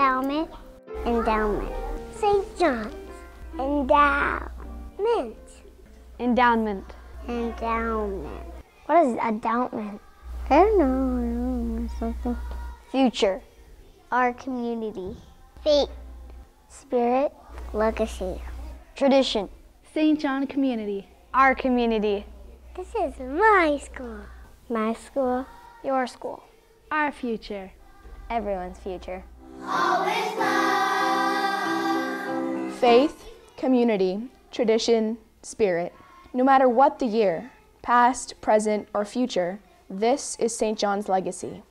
Edowement. Endowment. St. John's. Endowment. Endowment. Endowment. What is endowment? I don't know. Something. Future. Our community. Faith. Spirit. Legacy. Tradition. St. John Community. Our community. This is my school. My school. Your school. Our future. Everyone's future. Faith, community, tradition, spirit. No matter what the year, past, present, or future, this is St. John's legacy.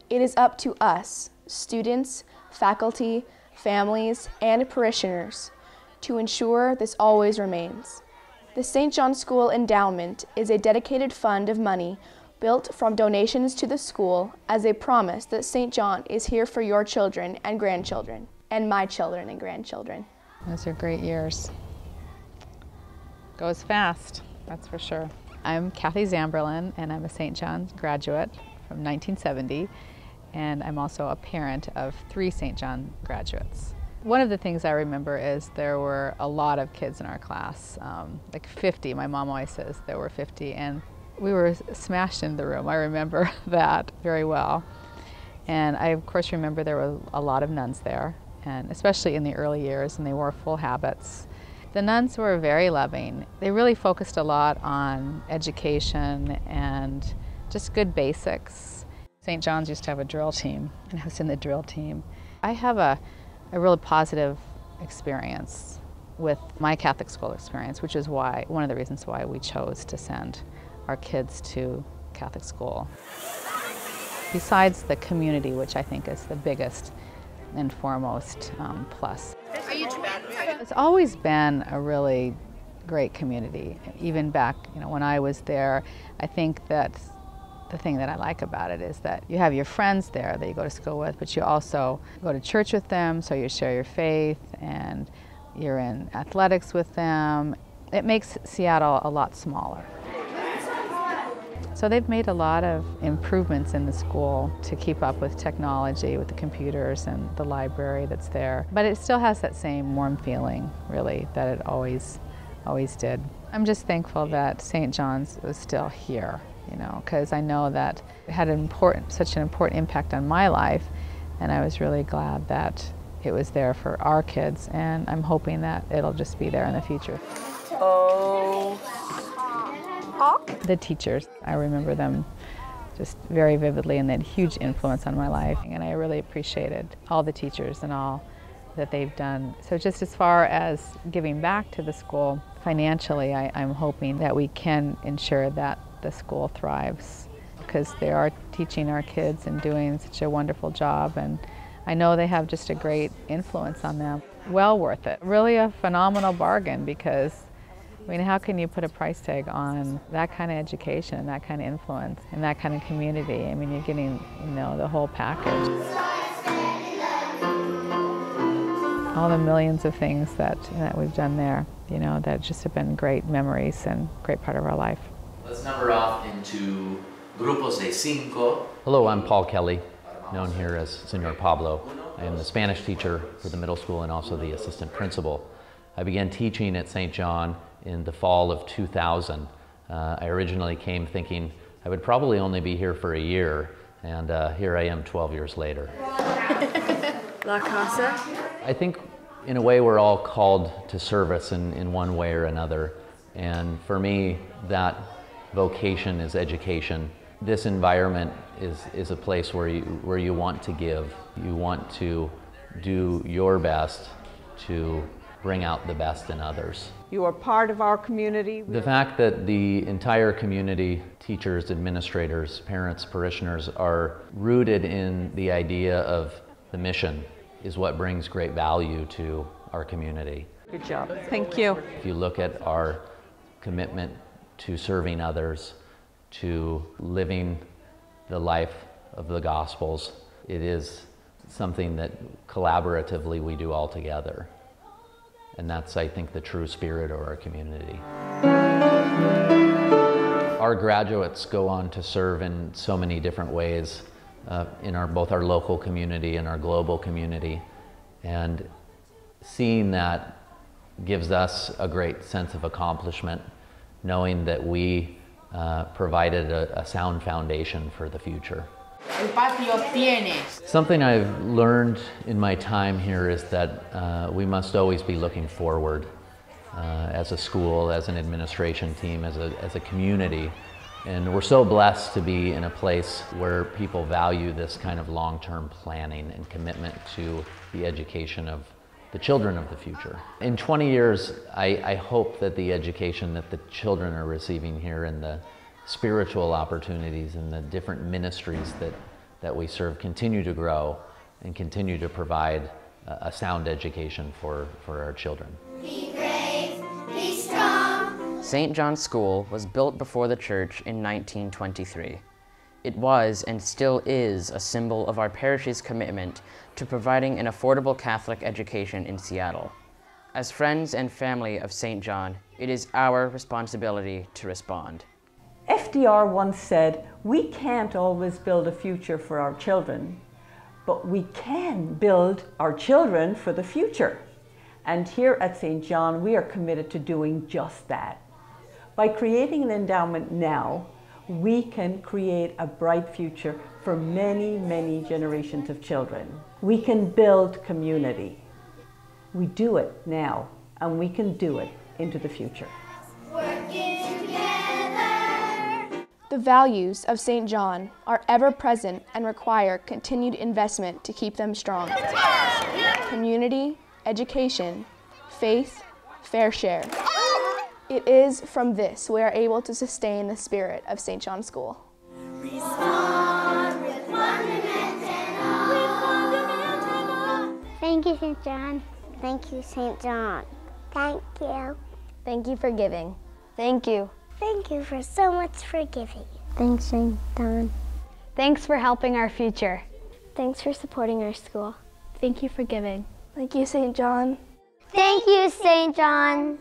It is up to us, students, faculty, families, and parishioners, to ensure this always remains. The St. John School Endowment is a dedicated fund of money built from donations to the school as a promise that St. John is here for your children and grandchildren, and my children and grandchildren. Those are great years. Goes fast, that's for sure. I'm Kathy Zamberlin, and I'm a St. John's graduate from 1970, and I'm also a parent of 3 St. John graduates. One of the things I remember is there were a lot of kids in our class, like 50. My mom always says there were 50, and we were smashed into the room. I remember that very well. And I, of course, remember there were a lot of nuns there, and especially in the early years, and they wore full habits. The nuns were very loving. They really focused a lot on education and just good basics. St. John's used to have a drill team, and I was in the drill team. I have a really positive experience with my Catholic school experience, which is why, one of the reasons why we chose to send our kids to Catholic school. Besides the community, which I think is the biggest and foremost plus. It's always been a really great community. Even back, when I was there, I think that the thing that I like about it is that you have your friends there that you go to school with, but you also go to church with them, so you share your faith, and you're in athletics with them. It makes Seattle a lot smaller. So they've made a lot of improvements in the school to keep up with technology, with the computers and the library that's there. But it still has that same warm feeling, really, that it always did. I'm just thankful that St. John's was still here, because I know that it had such an important impact on my life, and I was really glad that it was there for our kids, and I'm hoping that it'll just be there in the future. The teachers, I remember them just very vividly, and they had a huge influence on my life, and I really appreciated all the teachers and all that they've done. So just as far as giving back to the school financially, I'm hoping that we can ensure that the school thrives, because they are teaching our kids and doing such a wonderful job, and I know they have just a great influence on them. Well worth it. Really a phenomenal bargain, because how can you put a price tag on that kind of education, that kind of influence, and that kind of community? You're getting, the whole package. All the millions of things that we've done there, that just have been great memories and great part of our life. Let's number off into grupos de cinco. Hello, I'm Paul Kelly, known here as Senor Pablo. I am the Spanish teacher for the middle school and also the assistant principal. I began teaching at St. John in the fall of 2000. I originally came thinking I would probably only be here for a year, and here I am 12 years later. La Casa? I think in a way we're all called to service in one way or another, and for me that vocation is education. This environment is a place where you want to give. You want to do your best to bring out the best in others. You are part of our community. The fact that the entire community, teachers, administrators, parents, parishioners, are rooted in the idea of the mission is what brings great value to our community. Good job. Thank you. If you look at our commitment to serving others, to living the life of the Gospels, it is something that collaboratively we do all together. And that's, I think, the true spirit of our community. Our graduates go on to serve in so many different ways. in both our local community and our global community. And seeing that gives us a great sense of accomplishment, knowing that we provided a sound foundation for the future. Something I've learned in my time here is that we must always be looking forward as a school, as an administration team, as a community. And we're so blessed to be in a place where people value this kind of long-term planning and commitment to the education of the children of the future. In 20 years, I hope that the education that the children are receiving here and the spiritual opportunities and the different ministries that we serve continue to grow and continue to provide a sound education for our children. Be brave, be strong. St. John's School was built before the church in 1923. It was and still is a symbol of our parish's commitment to providing an affordable Catholic education in Seattle. As friends and family of St. John, it is our responsibility to respond. FDR once said, we can't always build a future for our children, but we can build our children for the future. And here at St. John, we are committed to doing just that. By creating an endowment now, we can create a bright future for many, many generations of children. We can build community. We do it now, and we can do it into the future. Working together. The values of St. John are ever present and require continued investment to keep them strong. Community, education, faith, fair share. It is from this we are able to sustain the spirit of St. John's School. Respond with wonderment and awe. Thank you, St. John. Thank you, St. John. Thank you. Thank you for giving. Thank you. Thank you for so much for giving. Thanks, St. John. Thanks for helping our future. Thanks for supporting our school. Thank you for giving. Thank you, St. John. Thank you, St. John.